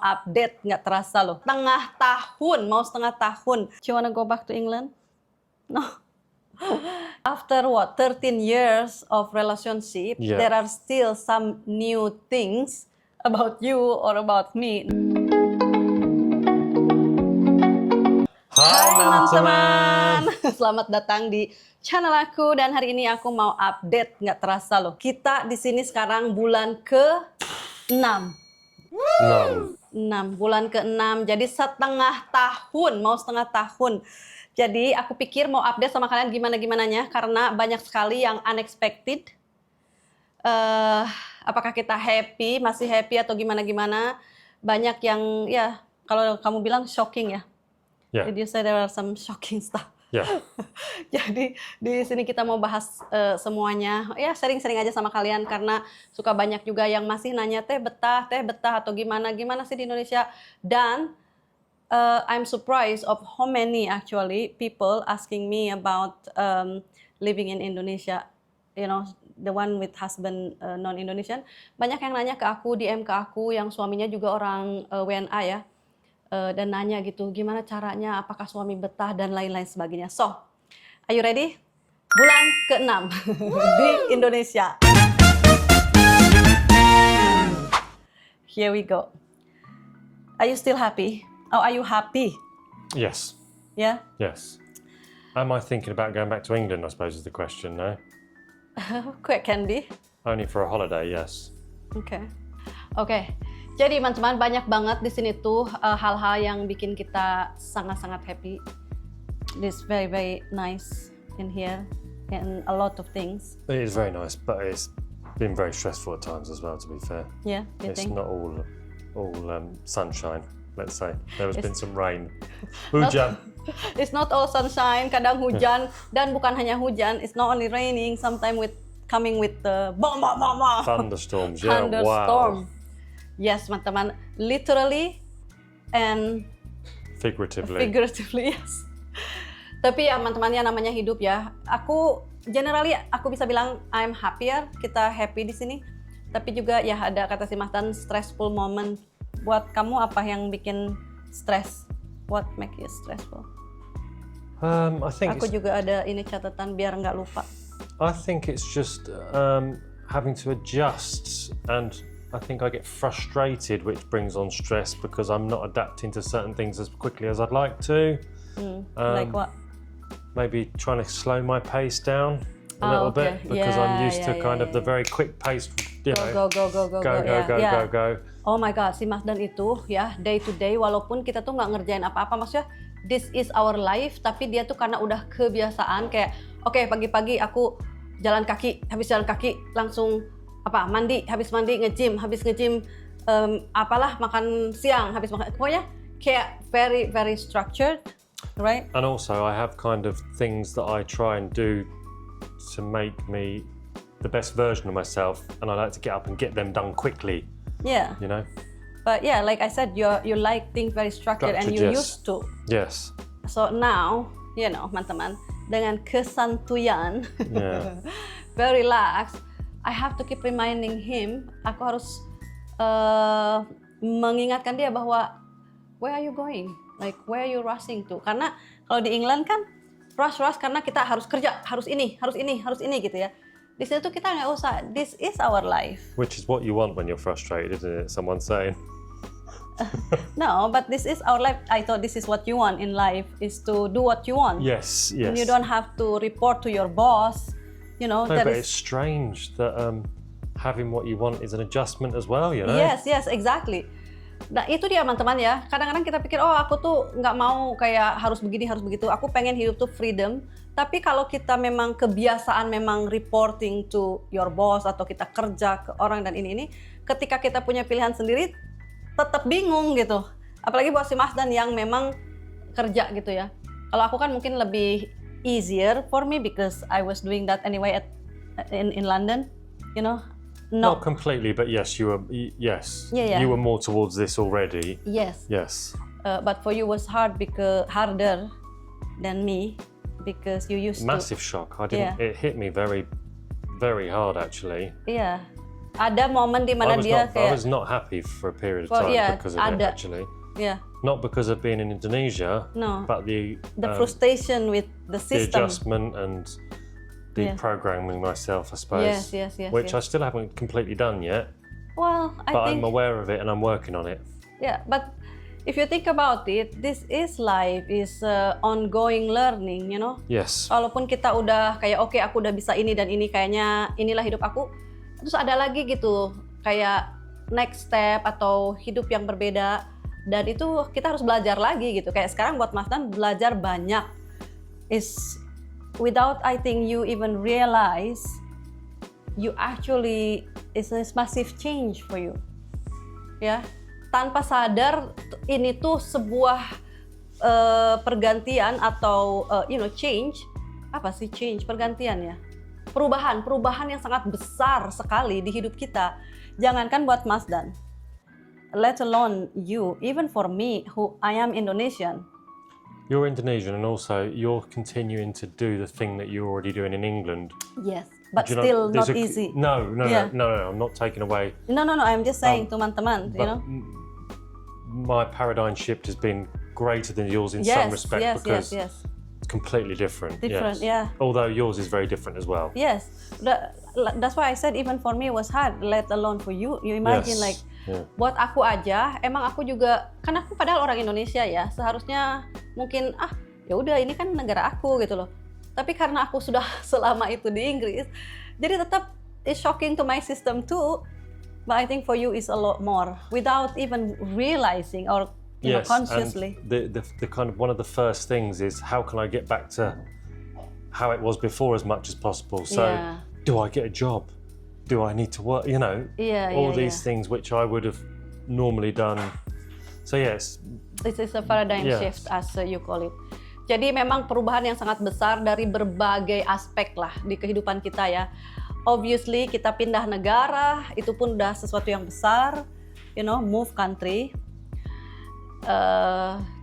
Update nggak terasa loh. Setengah tahun, mau setengah tahun. Do you wanna go back to England? No. After what, 13 years of relationship, Yeah. there are still some new things about you or about me. Hai teman-teman. Selamat datang di channel aku dan hari ini aku mau update nggak terasa loh. Kita di sini sekarang bulan ke-6. 6, bulan ke-6, jadi setengah tahun, mau setengah tahun. Jadi aku pikir mau update sama kalian gimana-gimananya, karena banyak sekali yang unexpected. Apakah kita happy, masih happy atau gimana-gimana. Banyak yang, ya kalau kamu bilang shocking ya. Yeah. Did you say there are some shocking stuff? Yeah. Jadi di sini kita mau bahas semuanya, ya sharing-sharing aja sama kalian karena suka banyak juga yang masih nanya teh betah atau gimana sih di Indonesia. Dan I'm surprised of how many actually people asking me about living in Indonesia. You know, the one with husband non-Indonesian. Banyak yang nanya ke aku, DM ke aku yang suaminya juga orang WNA ya. Dan nanya gitu, gimana caranya, apakah suami betah, dan lain-lain sebagainya. So, are you ready? Bulan ke-6 di Indonesia. Here we go. Are you still happy? Oh, are you happy? Yes. Yeah? Yes. Am I thinking about going back to England, I suppose is the question, no? Quick can be. Only for a holiday, yes. Oke. Jadi teman-teman, banyak banget di sini tuh hal-hal yang bikin kita sangat-sangat happy. This very very nice in here and a lot of things. It is very nice, but it's been very stressful at times as well, to be fair. Yeah, you It's think? not all sunshine, let's say. There has been some rain. Hujan. It's not all sunshine, kadang hujan, dan bukan hanya hujan, it's not only raining, sometimes coming with the Thunderstorms, yeah, thunderstorm. wow. Yes, teman-teman, literally and Figuratively. yes. Tapi ya teman-teman, ya namanya hidup ya. Aku generally aku bisa bilang I'm happier, kita happy di sini. Tapi juga ya ada kata si Mas Dan, stressful moment. Buat kamu apa yang bikin stress? What make you stressful? I think Aku juga ada ini catatan biar nggak lupa. I think it's just having to adjust, and I think I get frustrated, which brings on stress because I'm not adapting to certain things as quickly as I'd like to. Like what? Maybe trying to slow my pace down a little bit because I'm used to kind of the very quick pace, you know, go. Oh my God, si Mas Dan itu ya day to day, walaupun kita tuh nggak ngerjain apa-apa, maksudnya this is our life, tapi dia tuh karena udah kebiasaan kayak oke, pagi-pagi aku jalan kaki, habis jalan kaki langsung mandi, habis mandi nge-gym, habis nge-gym apalah makan siang, habis makan, pokoknya kayak very very structured, right? And also I have kind of things that I try and do to make me the best version of myself, and I like to get up and get them done quickly. Yeah. You know? But yeah, like I said, you like things very structured and you yes. used to. Yes. So now, you know, teman-teman, dengan kesantuyan, very relaxed, I have to keep reminding him, aku harus mengingatkan dia bahwa where are you going? Like where are you rushing to? Karena kalau di England kan rush karena kita harus kerja, harus ini gitu ya. Di sini tuh kita nggak usah. This is our life. Which is what you want when you're frustrated, isn't it? Someone's saying. No, but this is our life. I thought this is what you want in life, is to do what you want. Yes. And you don't have to report to your boss. You know, no, but it's strange that having what you want is an adjustment as well, you know? Yes, exactly. Nah itu dia teman-teman ya, kadang-kadang kita pikir, oh aku tuh nggak mau kayak harus begini, harus begitu, aku pengen hidup tuh freedom. Tapi kalau kita memang kebiasaan memang reporting to your boss atau kita kerja ke orang dan ini, ketika kita punya pilihan sendiri, tetap bingung gitu. Apalagi buat si Mas Dan yang memang kerja gitu ya. Kalau aku kan mungkin lebih easier for me because I was doing that anyway in London, you know. Not completely, but yes, you were. Yes, yeah. You were more towards this already. Yes. But for you was harder than me because you used massive shock. I didn't. Yeah. It hit me very, very hard actually. Yeah. Ada momen di mana dia I kayak was not happy for a period of Well, time yeah, because of it, ada. actually. ya Not because of being in Indonesia, No. but the frustration with the the system. adjustment and the Yeah. programming myself, I suppose. Yes, which I yes. still haven't completely done yet, Well, I but think I'm aware of it and I'm working on it. yeah, but if you think about it, this is life, is ongoing learning, you know. Yes. Walaupun kita udah kayak oke, aku udah bisa ini dan ini, kayaknya inilah hidup aku, terus ada lagi gitu kayak next step atau hidup yang berbeda, dan itu kita harus belajar lagi gitu. Kayak sekarang buat Mas Dan belajar banyak, is without I think you even realize you actually is a massive change for you, ya. Tanpa sadar ini tuh sebuah pergantian atau change. Apa sih change? Pergantian ya. Perubahan yang sangat besar sekali di hidup kita. Jangankan buat Mas Dan, let alone you, even for me who I am Indonesian. You're Indonesian and also you're continuing to do the thing that you're already doing in England. Yes, but Do you know, still not there's easy. No, Yeah. I'm not taking away. No, I'm just saying teman-teman, you But know. my paradigm shift has been greater than yours in some respect because Yes. it's completely different. Different, yes. yeah. Although yours is very different as well. Yes, that's why I said even for me it was hard, let alone for you. You imagine Yes, like yeah. buat aku aja, emang aku juga, kan aku padahal orang Indonesia ya, seharusnya mungkin ya udah ini kan negara aku gitu loh. Tapi karena aku sudah selama itu di Inggris, jadi tetap it's shocking to my system too. But I think for you is a lot more without even realizing or consciously. And the kind of one of the first things is how can I get back to how it was before as much as possible. So Yeah. do I get a job? Do I need to work? You know, all these things which I would have normally done. So yes, This is a paradigm Yes. shift as you call it. Jadi memang perubahan yang sangat besar dari berbagai aspek lah di kehidupan kita ya. Obviously kita pindah negara, itu pun udah sesuatu yang besar, you know, move country.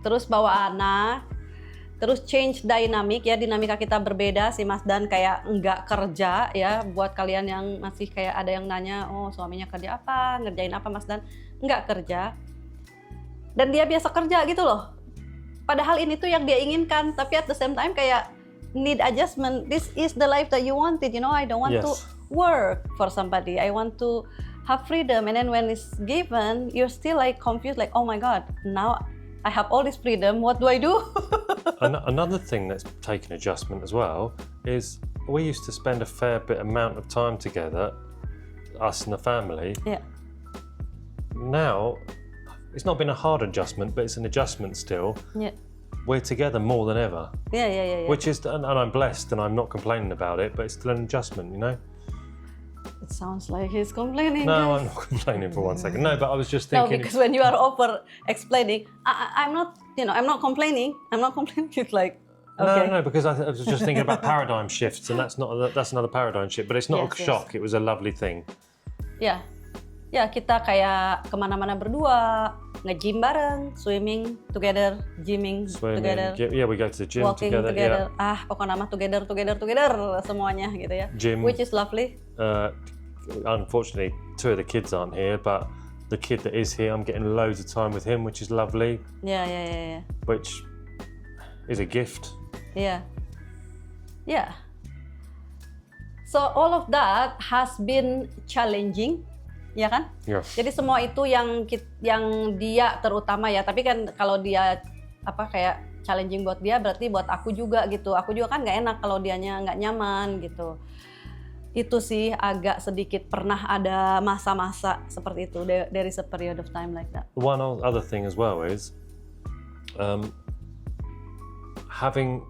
Terus bawa anak, terus change dynamic ya, dinamika kita berbeda. Si Mas Dan kayak enggak kerja ya, buat kalian yang masih kayak ada yang nanya, oh suaminya kerja apa, ngerjain apa Mas Dan, enggak kerja. Dan dia biasa kerja gitu loh. Padahal ini tuh yang dia inginkan, tapi at the same time kayak need adjustment. This is the life that you wanted, you know. I don't want to Yes. work for somebody. I want to have freedom. And then when it's given, you're still like confused, like, oh my God, now I have all this freedom. What do I do? Another thing that's taken adjustment as well is we used to spend a fair bit amount of time together, us and the family. Yeah. Now, it's not been a hard adjustment, but it's an adjustment still. Yeah. We're together more than ever, Yeah. which is, and I'm blessed and I'm not complaining about it, but it's still an adjustment, you know? It sounds like he's complaining. No, guys. I'm not complaining for 1 second. No, but I was just No, thinking, because when you are over explaining, I'm not, I'm not complaining. I'm not complaining. It's like, okay. no, because I was just thinking about paradigm shifts, and that's another paradigm shift, but it's not Yes, a shock. It was a lovely thing. Ya kita kayak kemana-mana berdua, nge-gym bareng, swimming together, gymming together, Yeah, we go to the gym walking together. pokoknya nama together semuanya gitu ya. Gym. Which is lovely. Unfortunately, 2 of the kids aren't here, but the kid that is here, I'm getting loads of time with him, which is lovely, Ya. which is a gift. Ya. So all of that has been challenging, ya kan? Yeah. Jadi semua itu yang dia terutama ya, tapi kan kalau dia kayak challenging buat dia, berarti buat aku juga gitu. Aku juga kan nggak enak kalau dianya nggak nyaman gitu. Itu sih agak sedikit pernah ada masa-masa seperti itu. There is a period of time like that. One other thing as well is having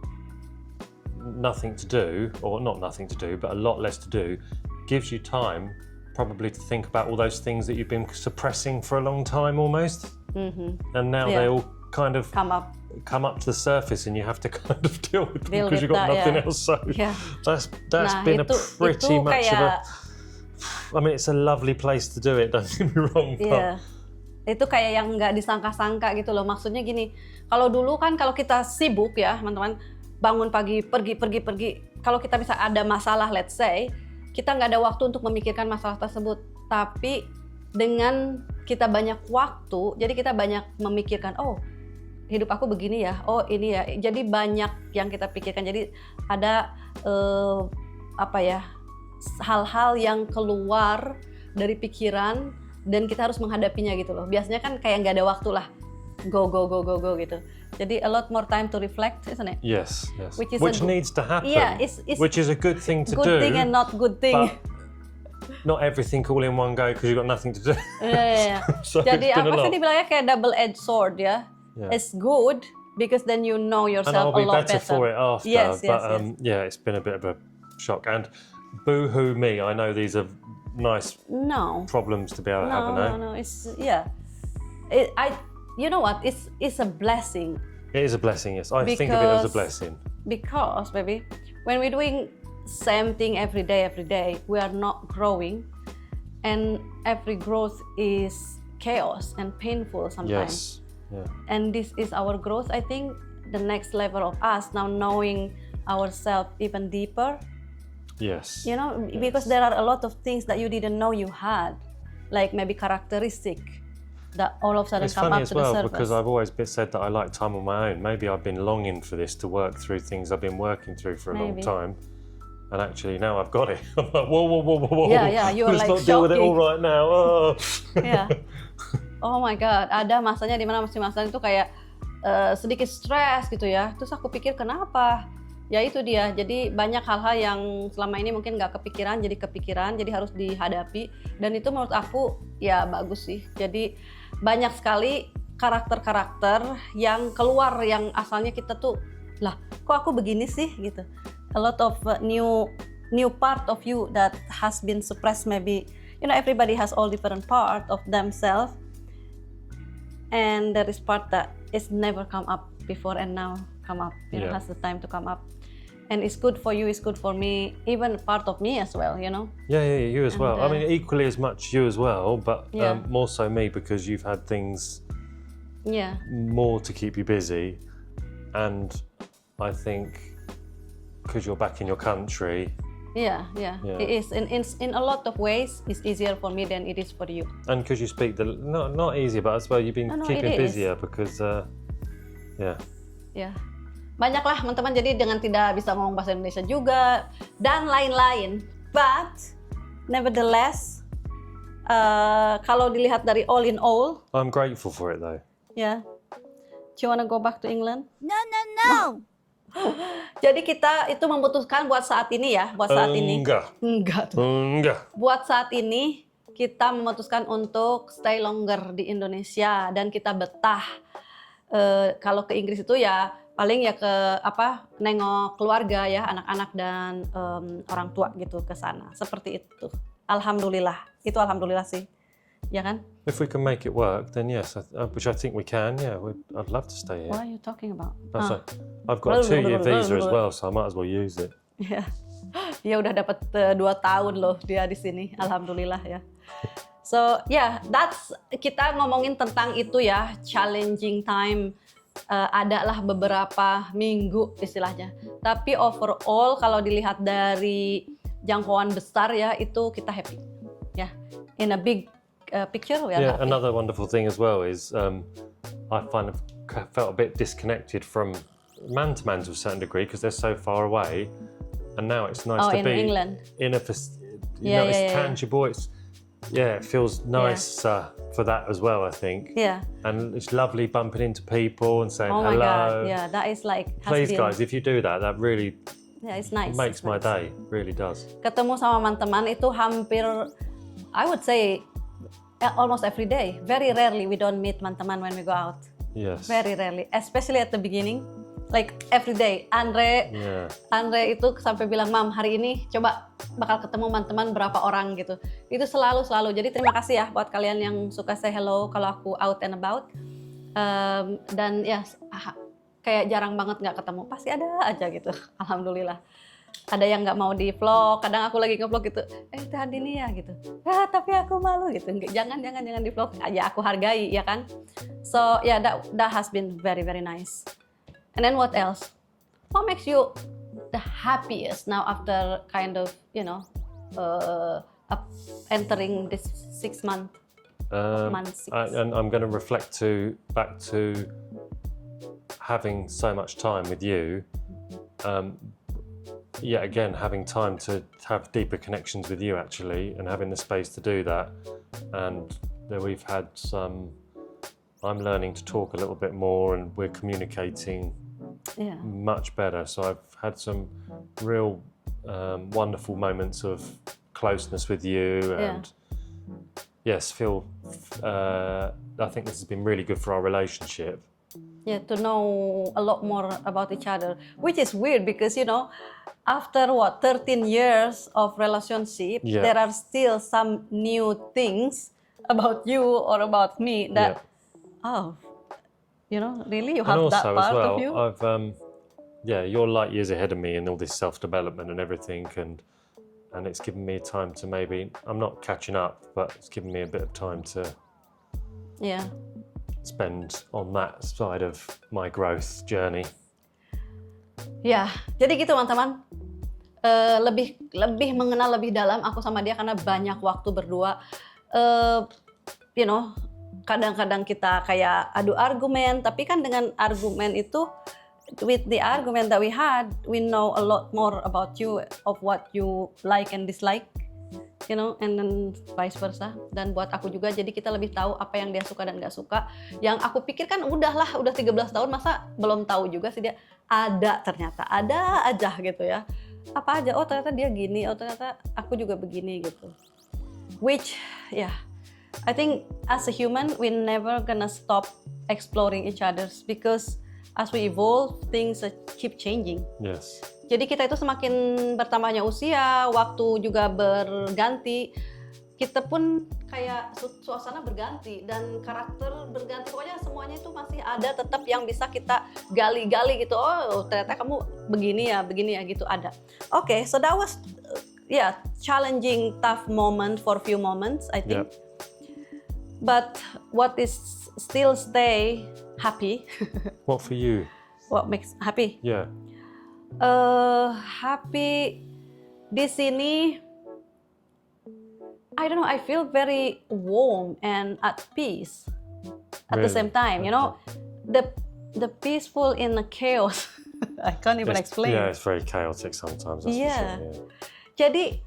nothing to do, or not nothing to do, but a lot less to do, gives you time probably to think about all those things that you've been suppressing for a long time almost. Mm-hmm. And now Yeah. they all kind of Come up. to the surface and you have to kind of deal with them Deal because with you've got that, nothing yeah. else. So Yeah. that's been a pretty itu much of a, kayak, I mean, it's a lovely place to do it, don't get me wrong. Iya. Itu kayak yang nggak disangka-sangka gitu loh. Maksudnya gini, kalau dulu kan kalau kita sibuk ya teman-teman, bangun pagi, pergi. Kalau kita bisa ada masalah, let's say, kita nggak ada waktu untuk memikirkan masalah tersebut. tapi dengan kita banyak waktu, jadi kita banyak memikirkan, oh hidup aku begini ya, oh ini ya. Jadi banyak yang kita pikirkan. Jadi ada hal-hal yang keluar dari pikiran dan kita harus menghadapinya gitu loh. Biasanya kan kayak nggak ada waktu lah, go gitu. Jadi a lot more time to reflect, isn't it? Yes. Which is Which needs to happen. Yeah, it's which is a good thing to good do. thing and not good thing. But not everything all in one go because you've got nothing to do. Yeah. So Jadi it's been a apa sih lot. dibilangnya kayak double-edged sword ya? Yeah. It's good because then you know And yourself I'll be a lot better for it after. Yes, but yes. yeah, it's been a bit of a shock. And boo-hoo me, I know these are nice No. problems to be able to have, No. It's you know what? It's a blessing It is a blessing, yes. I think of it as a Because- blessing. because, baby, when we're doing same thing every day, we are not growing, and every growth is chaos and painful sometimes. Yes. Yeah. And this is our growth. I think the next level of us now knowing ourselves even deeper. Yes. You know, because there are a lot of things that you didn't know you had, like maybe characteristic that all of a sudden It's come funny up as to the well surface. because I've always said that I like time on my own. Maybe I've been longing for this to work through things I've been working through for a long Maybe. time. And actually now I've got it. I'm like, whoa. Yeah, you were Let's like not deal with it all shocking. right now. Oh. Yeah. Oh my God, ada masanya di mana masing-masing itu kayak sedikit stres gitu ya. Terus aku pikir kenapa? Ya itu dia. Jadi banyak hal-hal yang selama ini mungkin nggak kepikiran, jadi harus dihadapi. Dan itu menurut aku ya bagus sih. Jadi banyak sekali karakter-karakter yang keluar yang asalnya kita tuh, lah kok aku begini sih gitu. A lot of new part of you that has been suppressed maybe. You know, everybody has all different part of themselves. And there is part that is never come up before and now come up, Yeah. has the time to come up. And it's good for you, it's good for me, even part of me as well, you know. Yeah, you as And, well. I mean, equally as much you as well, but Yeah. more so me because you've had things Yeah, more to keep you busy. And I think because you're back in your country, yeah. Yeah. It is. In a lot of ways, it's easier for me than it is for you. and because you speak not easier, but I suppose you've been No, keeping it is. busier because, yeah. Ya, banyaklah teman-teman. Jadi dengan tidak bisa ngomong bahasa Indonesia juga dan lain-lain. But nevertheless, kalau dilihat dari all in all, I'm grateful for it though. ya, do you wanna go back to England? No. Jadi kita itu memutuskan buat saat ini ya, buat saat ini. Enggak tuh. Enggak. Buat saat ini kita memutuskan untuk stay longer di Indonesia dan kita betah. Kalau ke Inggris itu ya paling ya ke nengok keluarga ya, anak-anak dan orang tua gitu ke sana. Seperti itu. Alhamdulillah. Itu alhamdulillah sih. Ya kan? If we can make it work, then yes, which I think we can. Yeah, I'd love to stay here. What are you talking about? That's right. I've got a 2-year visa as well, so I might as well use it. Ya, dia udah dapat 2 tahun loh dia di sini, alhamdulillah ya. So that's kita ngomongin tentang itu ya, challenging time. Adalah beberapa minggu istilahnya. Tapi overall kalau dilihat dari jangkauan besar ya, itu kita happy. Ya, in a big picture we are Yeah, happy. another wonderful thing as well is I felt a bit disconnected from man to man to a certain degree because they're so far away, and now it's nice to in be England. in a Yeah, it's yeah. tangible. It feels nice for that as well. I think, Yeah. and it's lovely bumping into people and saying Oh my hello. God. Yeah, that is like Please, guys, if you do that, that really yeah, it's nice. makes It's my nice. day. Really does. Ketemu sama teman-teman itu hampir, I would say, almost every day. Very rarely we don't meet teman-teman when we go out. Yes. Very rarely, especially at the beginning. Like every day, Andre itu sampai bilang, Mam, hari ini coba bakal ketemu teman-teman berapa orang gitu. Itu selalu. Jadi terima kasih ya buat kalian yang suka say hello kalau aku out and about. Dan ya kayak jarang banget nggak ketemu, pasti ada aja gitu. Alhamdulillah. Ada yang nggak mau di vlog, kadang aku lagi nge-vlog gitu, Teh Andini ya gitu. Ya tapi aku malu gitu. Jangan di vlog. Ya aku hargai ya kan. So that has been very very nice. And then what else? What makes you the happiest now after kind of, entering this 6 month. Month 6. And I'm going to reflect back to having so much time with you. Again, having time to have deeper connections with you actually, and having the space to do that. And that we've had I'm learning to talk a little bit more, and we're communicating much better. So I've had some real wonderful moments of closeness with you, and yes, I think this has been really good for our relationship. Yeah, to know a lot more about each other, which is weird because, after 13 years of relationship, there are still some new things about you or about me that, really you have and that also part as well, of you? I've, you're light years ahead of me in all this self-development and everything, and it's given me time to maybe, I'm not catching up, but it's given me a bit of time to spend on that side of my growth journey. Ya, jadi gitu teman-teman. Lebih mengenal lebih dalam aku sama dia karena banyak waktu berdua. Kadang-kadang kita kayak adu argumen, tapi kan dengan argumen itu, with the argument that we had, we know a lot more about you, of what you like and dislike, and then vice versa. Dan buat aku juga, jadi kita lebih tahu apa yang dia suka dan nggak suka. Yang aku pikir kan udah 13 tahun, masa belum tahu juga sih dia. Ternyata ada aja gitu ya. Apa aja, oh ternyata dia gini, oh ternyata aku juga begini gitu. Which, I think as a human, we never gonna stop exploring each other's, because as we evolve, things keep changing. Yes. Jadi kita itu semakin bertambahnya usia, waktu juga berganti, kita pun kayak suasana berganti dan karakter berganti. Pokoknya semuanya itu masih ada tetap yang bisa kita gali-gali gitu. Oh ternyata kamu begini ya gitu ada. Okay, so that was challenging, tough moment for few moments I think. Yep. But what is still stay happy? What for you? What makes happy? Yeah. Happy di sini, I don't know, I feel very warm and at peace at the same time, the peaceful in the chaos. I can't even explain. Yeah, it's very chaotic sometimes. That's for sure, Jadi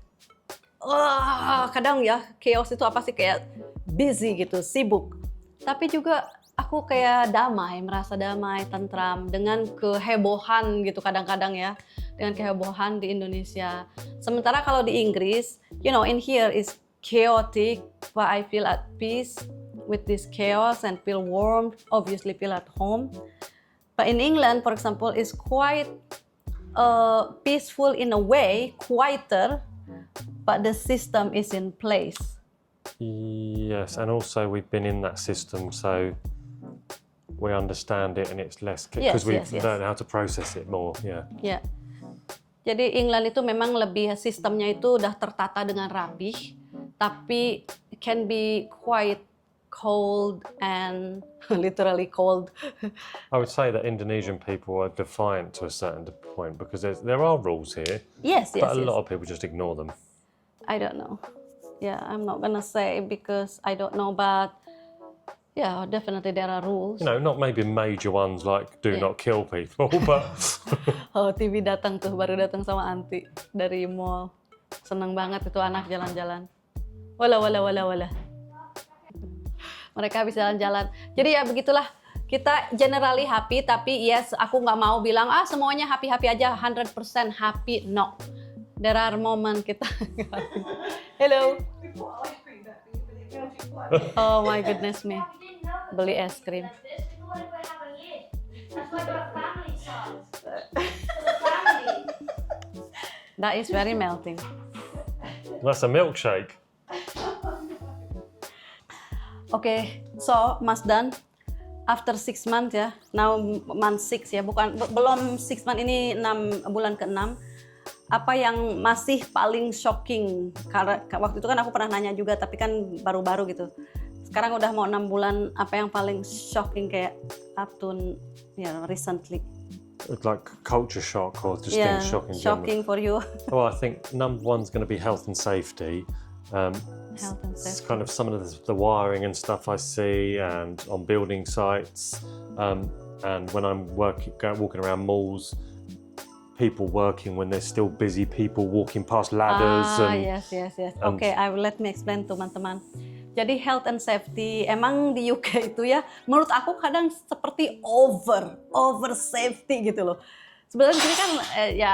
kadang chaos itu apa sih, kayak busy gitu, sibuk. Tapi juga aku kayak merasa damai, tentram dengan kehebohan gitu kadang-kadang ya, dengan kehebohan di Indonesia. Sementara kalau di Inggris, in here is chaotic, but I feel at peace with this chaos and feel warm, obviously feel at home. But in England, for example, is quite peaceful in a way, quieter, but the system is in place. Yes, and also we've been in that system, so we understand it, and it's less because we've learned how to process it more. Yeah. Jadi England itu memang lebih, sistemnya itu udah tertata dengan rapih, tapi can be quite cold and literally cold. I would say that Indonesian people are defiant to a certain point, because there are rules here. Yes. But a lot of people just ignore them. I don't know. I'm not gonna say because I don't know, but definitely there are rules. Not maybe major ones like do not kill people, but TV baru datang sama Anti dari mall. Seneng banget itu anak jalan-jalan. Wala. Mereka habis jalan-jalan. Jadi begitulah. Kita generally happy, tapi aku nggak mau bilang semuanya happy aja, 100% happy. No. There are moments kita Hello. Oh my goodness me. Beli es krim. That is very melting. That's a milkshake. Okay, so Mas Dan, after 6 months now month 6 belum 6 months ini, 6 bulan ke-6. Apa yang masih paling shocking? Karena waktu itu kan aku pernah nanya juga, tapi kan baru-baru gitu. Sekarang udah mau 6 bulan, apa yang paling shocking kayak up to recently? Like culture shock or just things shocking. Shocking for you. Well, I think number one's going to be health and safety. Health and It's safety. kind of some of the wiring and stuff I see, and on building sites, and when I'm walking around malls, people working when there's still busy people walking past ladders Yes. Oke, let me explain teman-teman. Jadi health and safety emang di UK itu ya, menurut aku kadang seperti over safety gitu loh. Sebenarnya di sini kan ya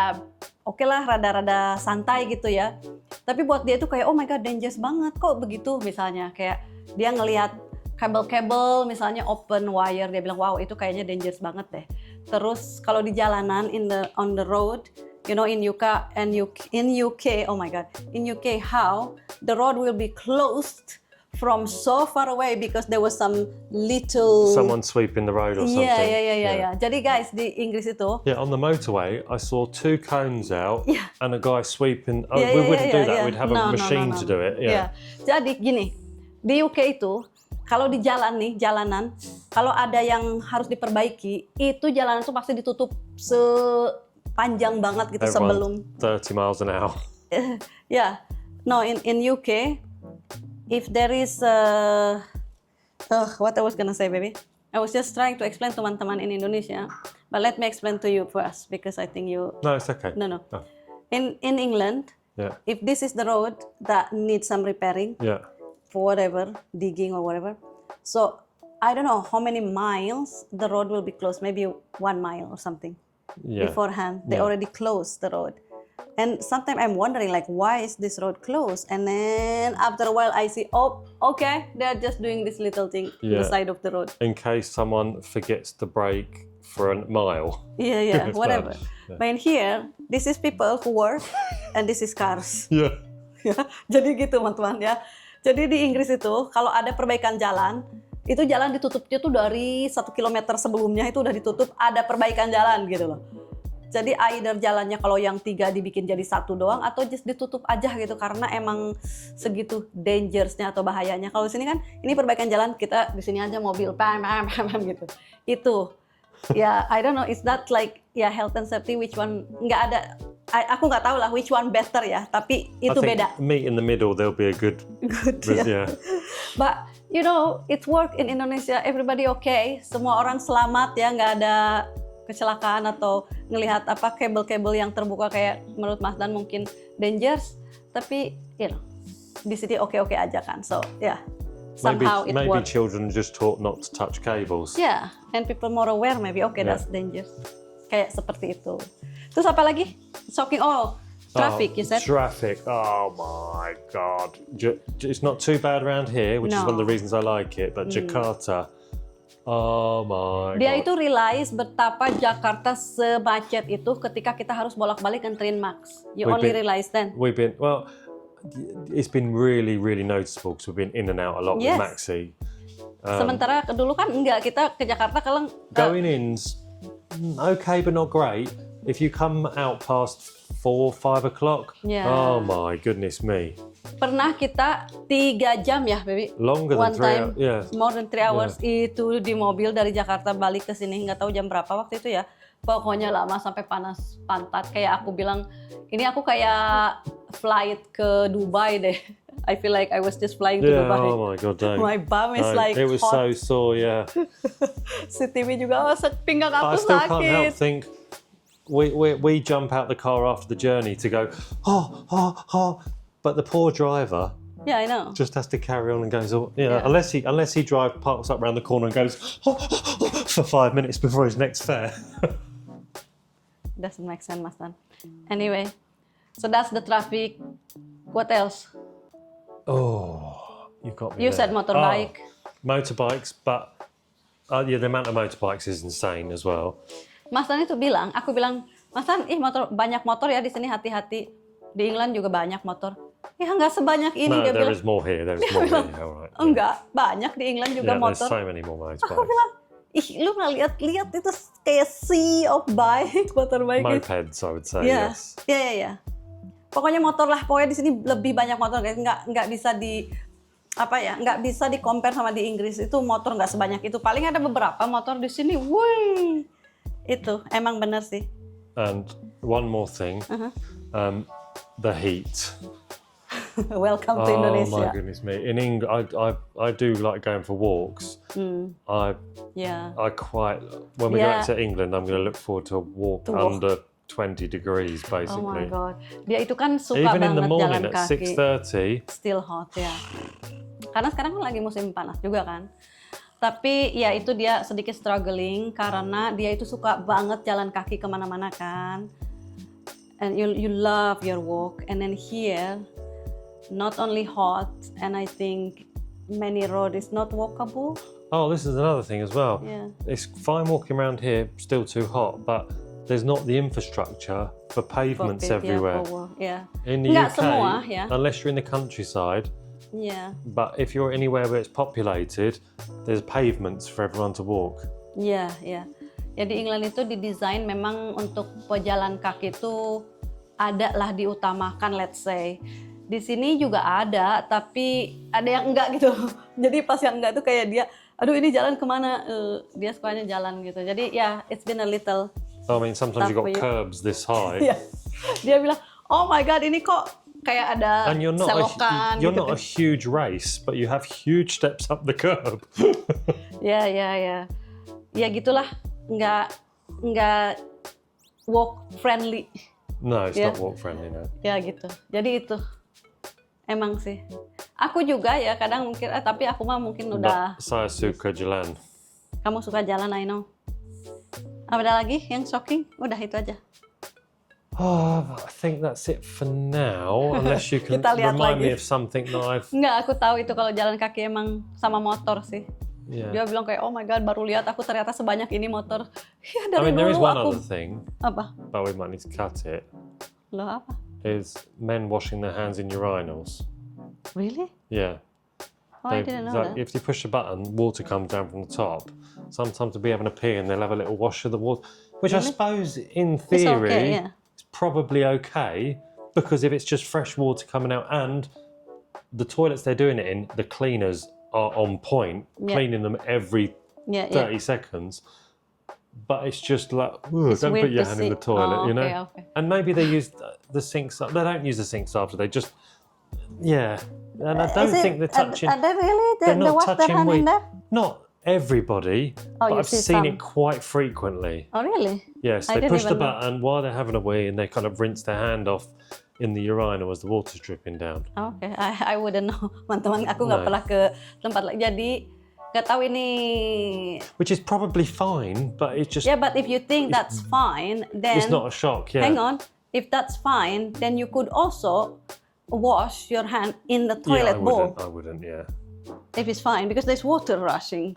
oke lah rada-rada santai gitu ya. Tapi buat dia itu kayak oh my god dangerous banget kok begitu misalnya kayak dia ngelihat kabel-kabel misalnya open wire dia bilang wow itu kayaknya dangerous banget deh. Terus kalau di jalanan on the road, you know in UK, oh my god, in UK how the road will be closed from so far away because there was some little someone sweeping the road or something. Yeah. Jadi guys di Inggris itu Yeah, on the motorway, I saw 2 cones out and a guy sweeping. Oh, Yeah, we wouldn't do that. yeah. We'd have a machine to do it. Yeah. Jadi gini, di UK itu kalau di jalanan, kalau ada yang harus diperbaiki, itu jalanan itu pasti ditutup sepanjang banget gitu sebelum. 30 miles an hour. Yeah, no in UK, if there is what I was gonna say, baby. I was just trying to explain teman-teman in Indonesia, but let me explain to you first because I think you. No, it's okay. No. Oh. In England, if this is the road that needs some repairing. Yeah. For whatever, digging or whatever. So I don't know how many miles the road will be closed, maybe 1 mile or something. Beforehand, they already closed the road. And sometimes I'm wondering like, why is this road closed? And then after a while I see, oh, okay, they're just doing this little thing on the side of the road. In case someone forgets to brake for a mile. Yeah, It's whatever. bad. Yeah. But in here, this is people who work and this is cars. Yeah. Jadi gitu teman-teman ya. Jadi di Inggris itu kalau ada perbaikan jalan, itu jalan ditutupnya tuh dari 1 kilometer sebelumnya itu udah ditutup ada perbaikan jalan gitu loh. Jadi either jalannya kalau yang 3 dibikin jadi 1 doang atau just ditutup aja gitu karena emang segitu dangerousnya atau bahayanya. Kalau di sini kan ini perbaikan jalan kita di sini aja mobil pam gitu. Itu ya I don't know is that like ya health and safety which one nggak ada. Aku nggak tahu lah which one better ya, tapi itu I think beda. Meet in the middle, there'll be a good. Yeah. But you know, it work in Indonesia. Everybody okay, semua orang selamat ya, nggak ada kecelakaan atau ngelihat apa kabel-kabel yang terbuka kayak menurut Mas Dan mungkin dangerous. Tapi you know, di sini oke aja kan. So yeah, somehow it maybe works. children just taught not to touch cables. Yeah, and people more aware maybe that's dangerous. Kayak seperti itu. Terus apa lagi? Shocking. Traffic, you said? Traffic. Oh my God. It's not too bad around here, which is one of the reasons I like it. But Jakarta, oh my Dia God. itu realize betapa Jakarta semacet itu ketika kita harus bolak-balik nganterin Max. Only realize then. It's been really, really noticeable because we've been in and out a lot with Maxi. Sementara dulu kan enggak, kita ke Jakarta kalau going in's okay, but not great. If you come out past 4, 5 o'clock, oh my goodness me. Pernah kita 3 jam ya, baby. Longer than 3 hours. Yeah. More than 3 hours itu di mobil dari Jakarta balik ke sini, nggak tahu jam berapa waktu itu ya. Pokoknya lama sampai panas pantat. Kayak aku bilang, ini aku kayak flight ke Dubai deh. I feel like I was just flying to Dubai. Oh my God, don't. My bum is like it was hot. so sore, yeah. Si Timmy juga pinggang But I aku still can't help sakit. think. We jump out the car after the journey to go, but the poor driver Yeah, I know. just has to carry on and goes, unless he parks up around the corner and goes for 5 minutes before his next fare. Doesn't make sense, Mas Dan. Anyway, so that's the traffic. What else? Oh, you got me. You there. said motorbike. Motorbikes, but the amount of motorbikes is insane as well. Mas Dan itu bilang, aku bilang, Mas Dan, banyak motor ya di sini, hati-hati. Di England juga banyak motor. Ya nggak sebanyak ini. No, dia there bilang. is more here. There is more here. All right. Enggak, banyak di England juga There's motor. so many more motorbikes. Aku bilang, lu nggak lihat itu kayak sea of bike, motorbike. Mopeds, I would say. Iya, Yes. iya. Pokoknya motor lah, pokoknya di sini lebih banyak motor, guys. Nggak bisa nggak bisa di compare sama di Inggris. Itu motor nggak sebanyak itu. Paling ada beberapa motor di sini. Wih, itu emang bener sih. And one more thing, the heat. Welcome to Oh my Indonesia. goodness me! In England, I do like going for walks. Yeah. I quite when we go Yeah. back to England, I'm going to look forward to a walk To walk. under 20 degrees, Oh my basically. god. Dia itu kan suka Even in the banget morning jalan at kaki. 6:30. Still hot ya. Karena sekarang kan lagi musim panas juga kan. Tapi ya itu dia sedikit struggling karena dia itu suka banget jalan kaki kemana-mana kan. And you love your walk. And then here, not only hot, and I think many road is not walkable. Oh, this is another thing as well. Yeah. It's fine walking around here, still too hot, but there's not the infrastructure for pavements everywhere. Yeah. In the Nggak UK, semua, ya. unless you're in the countryside, Yeah. but if you're anywhere where it's populated, there's pavements for everyone to walk. Iya, iya. Ya di England itu didesain memang untuk pejalan kaki itu ada lah diutamakan, let's say. Di sini juga ada, tapi ada yang enggak gitu. Jadi pas yang enggak tuh kayak dia, aduh ini jalan kemana? Dia sukanya jalan gitu. Jadi ya, it's been a little. I mean, sometimes you've got Tough for you. curbs this high. Iya. Dia bilang, oh my god, ini kok kayak ada And you're selokan. you're gitu. not a huge race, but you have huge steps up the curb. Ya, ya, ya. Ya gitulah, nggak walk friendly. No, it's Yeah. not walk friendly, no. Ya gitu. Jadi itu. Emang sih. Aku juga ya kadang mungkin, tapi aku mah mungkin udah. But saya suka jalan. Kamu suka jalan, I know. Ada lagi yang shocking? Udah itu aja. Oh, I think that's it for now. Unless you can Kita lihat remind me lagi. of something that I've. Enggak, aku tahu itu kalau jalan kaki emang sama motor sih. Yeah. Dia bilang kayak, oh my god, baru lihat aku ternyata sebanyak ini motor. Ya I dari mean, there is dulu one aku. other thing, Apa? but we might need to cut it. Loh apa? Is men washing their hands in urinals. Really? Yeah. Oh, I didn't know like, that. if you push a button, water comes down from the top. Sometimes they'll be having a pee and they'll have a little wash of the water, which I suppose in It's theory okay, yeah. is probably okay, because if it's just fresh water coming out and the toilets they're doing it in, the cleaners are on point, Yeah. cleaning them every Yeah, yeah. 30 seconds. But it's just like, "Ugh, It's don't weird put your to hand in see. the toilet, Oh, you know? okay, okay. And maybe they use the sinks. They don't use the sinks after. They just, yeah. And I don't think they're touching. Are they really? They're They not wash their touching hand in weight. there? Not everybody, Oh, you but I've see seen some. it quite frequently. Oh, really? Yes, I they didn't push the even know. button while they're having a wee, and they kind of rinse their hand off in the urinal as the water's dripping down. Oke, I wouldn't know. Teman-teman, aku nggak No. pernah ke tempat lain. Jadi nggak tahu ini. Which is probably fine, but it's just Yeah, but if you think that's fine, then it's not a shock. Yeah. hang on. If that's fine, then you could also wash your hand in the Yeah, toilet bowl. I wouldn't. Yeah. If it's fine, because there's water rushing.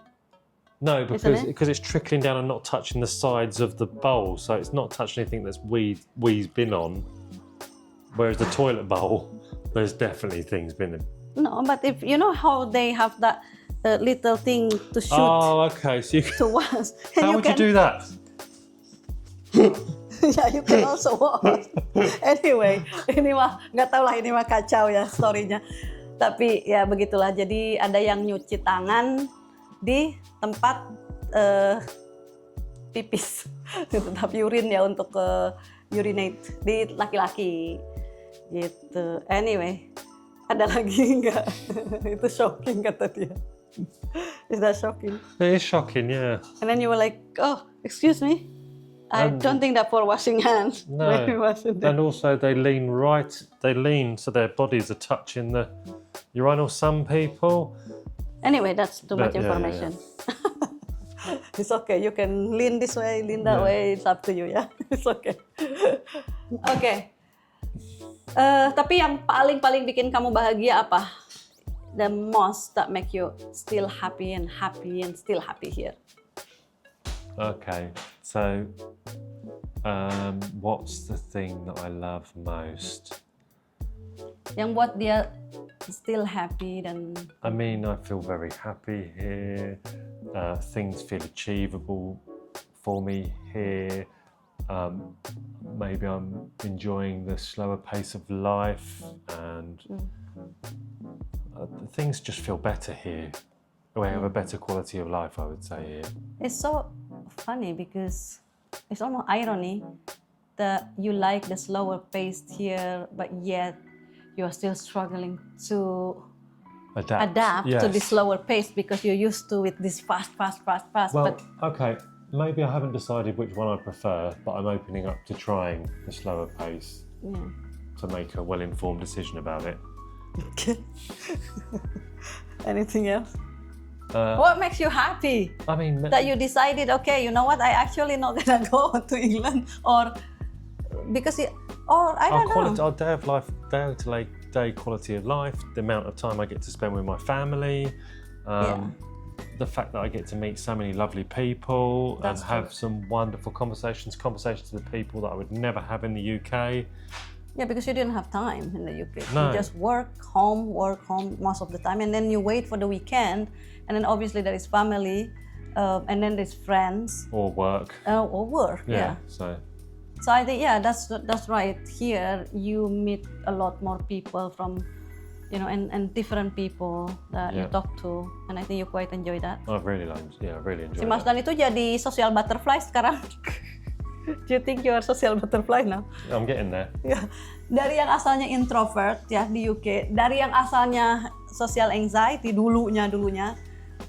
No, Isn't it? because it's trickling down and not touching the sides of the bowl, so it's not touching anything that's wee's been on. Whereas the toilet bowl, there's definitely things been in. No, but if you know how they have that little thing to shoot Oh, okay. So you, to wash, how would you do that? Yeah, you can also wash. Anyway, ini mah nggak tahu lah, ini mah kacau ya story-nya. Tapi ya begitulah. Jadi ada yang nyuci tangan di tempat pipis, tetap urin ya untuk urinate di laki-laki gitu. Anyway, ada lagi nggak? Itu shocking kata dia. Is that shocking? It is shocking, yeah. And then you were like, oh, excuse me? I don't think that for washing hands. No. When we wash it. And also they lean so their bodies are touching the urinal. Some people. Anyway, that's too much Yeah, yeah, information. It's okay. You can lean this way, lean that Yeah. way. It's up to you ya. It's okay. Okay. Tapi yang paling bikin kamu bahagia apa? The most that make you still happy and still happy here. Okay, so what's the thing that I love most? Yang buat dia still happy dan I mean, I feel very happy here. Things feel achievable for me here. Maybe I'm enjoying the slower pace of life, and things just feel better here. We have a better quality of life, I would say, here. it's so funny because it's almost irony that you like the slower pace here, but yet you're still struggling to adapt to yes. this slower pace because you're used to with this fast. Well, But okay, maybe I haven't decided which one I prefer, but I'm opening up to trying the slower pace yeah. to make a well-informed decision about it. Anything else? What makes you happy I mean, that you decided, okay, you know what, I actually not gonna go to England, or because I don't know. our day of life, day quality of life, the amount of time I get to spend with my family, the fact that I get to meet so many lovely people That's and have true. some wonderful conversations with people that I would never have in the UK. Yeah, because you didn't have time in the UK. No. You just work home most of the time, and then you wait for the weekend, and then obviously there is family, and then there's friends Or work. or work. Yeah. So So I think that's right. Here you meet a lot more people from, and different people that you Yeah. talk to, and I think you quite enjoy that. I really enjoy Si Mas that. Dan itu jadi social butterfly sekarang. Do you think you are social butterfly now? I'm getting there. Ya, dari yang asalnya introvert ya di UK, dari yang asalnya social anxiety dulunya,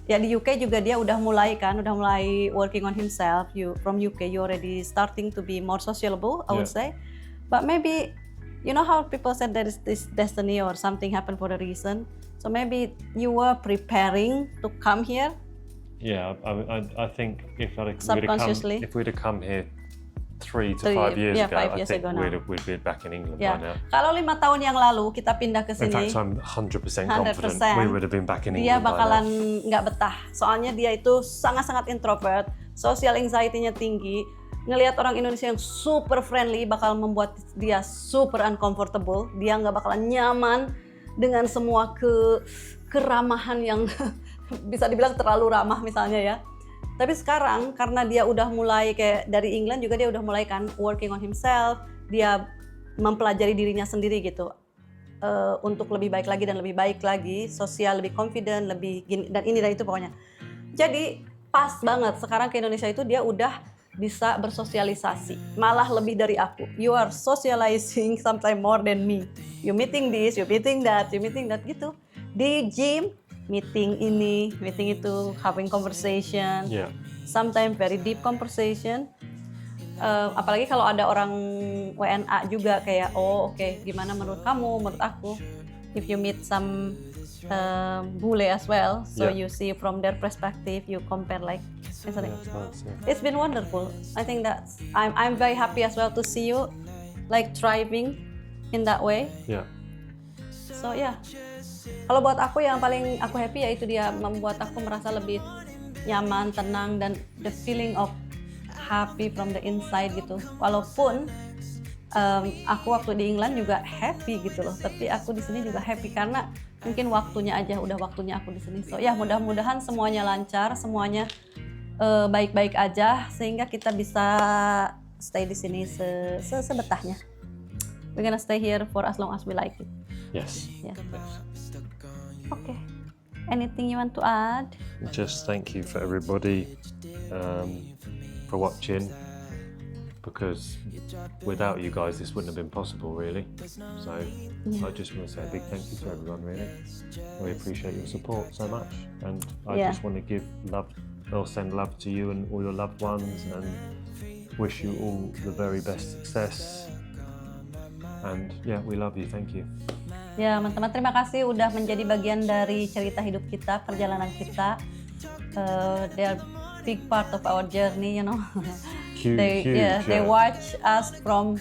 ya di UK juga dia udah mulai working on himself. From UK you already starting to be more sociable, I would Yeah. say. But maybe, you know how people said there is this destiny or something happened for a reason. So maybe you were preparing to come here. Yeah, I think if Subconsciously. we'd have come here 3 to 5 years ago, 5 I years think ago now. we'd be back in England Ya, by now. kalau 5 tahun yang lalu kita pindah ke In sini, fact, I'm 100% confident 100%. we would have been back in dia England by bakalan now. nggak betah. Soalnya dia itu sangat-sangat introvert, social anxiety-nya tinggi. Ngelihat orang Indonesia yang super friendly bakal membuat dia super uncomfortable. Dia nggak bakalan nyaman dengan semua keramahan yang bisa dibilang terlalu ramah misalnya ya. Tapi sekarang karena dia udah mulai kayak dari England juga dia udah mulai kan working on himself, dia mempelajari dirinya sendiri gitu. Untuk lebih baik lagi, sosial lebih confident, lebih gini dan ini dan itu pokoknya. Jadi pas banget sekarang ke Indonesia itu dia udah bisa bersosialisasi, malah lebih dari aku. You are socializing sometimes more than me. You meeting this, you meeting that gitu. Di gym meeting ini, meeting itu, having conversation, Yeah. sometimes very deep conversation. Apalagi kalau ada orang WNA juga kayak, oke, gimana menurut kamu, menurut aku. If you meet some bule as well, so Yeah. you see from their perspective, you compare like, isn't it? That's nice, yeah. It's been wonderful. I think I'm very happy as well to see you like thriving in that way. Yeah. So yeah. Kalau buat aku yang paling aku happy yaitu dia membuat aku merasa lebih nyaman, tenang dan the feeling of happy from the inside gitu. Walaupun aku waktu di England juga happy gitu loh, tapi aku di sini juga happy karena mungkin waktunya aku di sini. So ya mudah-mudahan semuanya lancar, semuanya baik-baik aja sehingga kita bisa stay di sini sebetahnya. We're gonna stay here for as long as we like it. Yes. Yeah. Yes. Okay. Anything you want to add? Just thank you for everybody for watching, because without you guys this wouldn't have been possible really. So I just want to say a big thank you to everyone really. We appreciate your support so much, and I just want to give love or send love to you and all your loved ones and wish you all the very best success. And yeah, we love you. Thank you. Ya, teman-teman, terima kasih udah menjadi bagian dari cerita hidup kita, perjalanan kita. They are big part of our journey, you know. Huge. They watch us from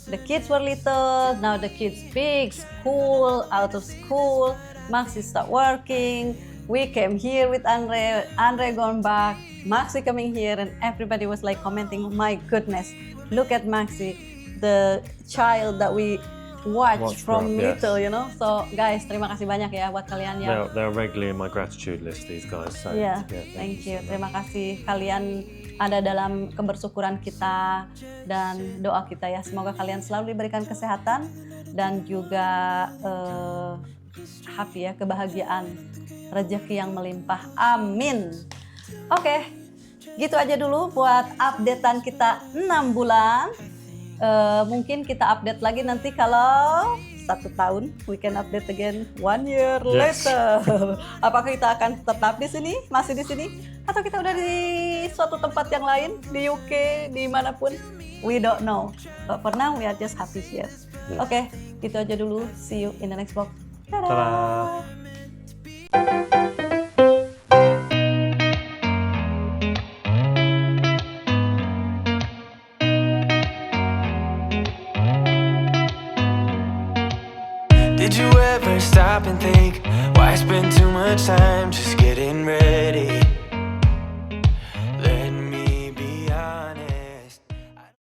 the kids were little, now the kids big, school, out of school, Maxi start working. We came here with Andre gone back, Maxi coming here, and everybody was like commenting, my goodness, look at Maxi, the child that we watch from little, you know. So guys, terima kasih banyak ya buat kalian yang they're regularly in my gratitude list, these guys. So yeah, thank you. Terima kasih kalian ada dalam kebersyukuran kita dan doa kita ya. Semoga kalian selalu diberikan kesehatan dan juga happy ya, kebahagiaan, rezeki yang melimpah. Amin. Oke, gitu aja dulu buat updatean kita 6 bulan. Mungkin kita update lagi nanti kalau 1 tahun, we can update again 1 year Yes. later. Apakah kita akan tetap di sini, masih di sini, atau kita udah di suatu tempat yang lain, di UK, di manapun? We don't know. But for now, we are just happy here. Yeah. Oke, itu aja dulu. See you in the next vlog. Dadah! Ta-da! Did you ever stop and think, why spend too much time just getting ready?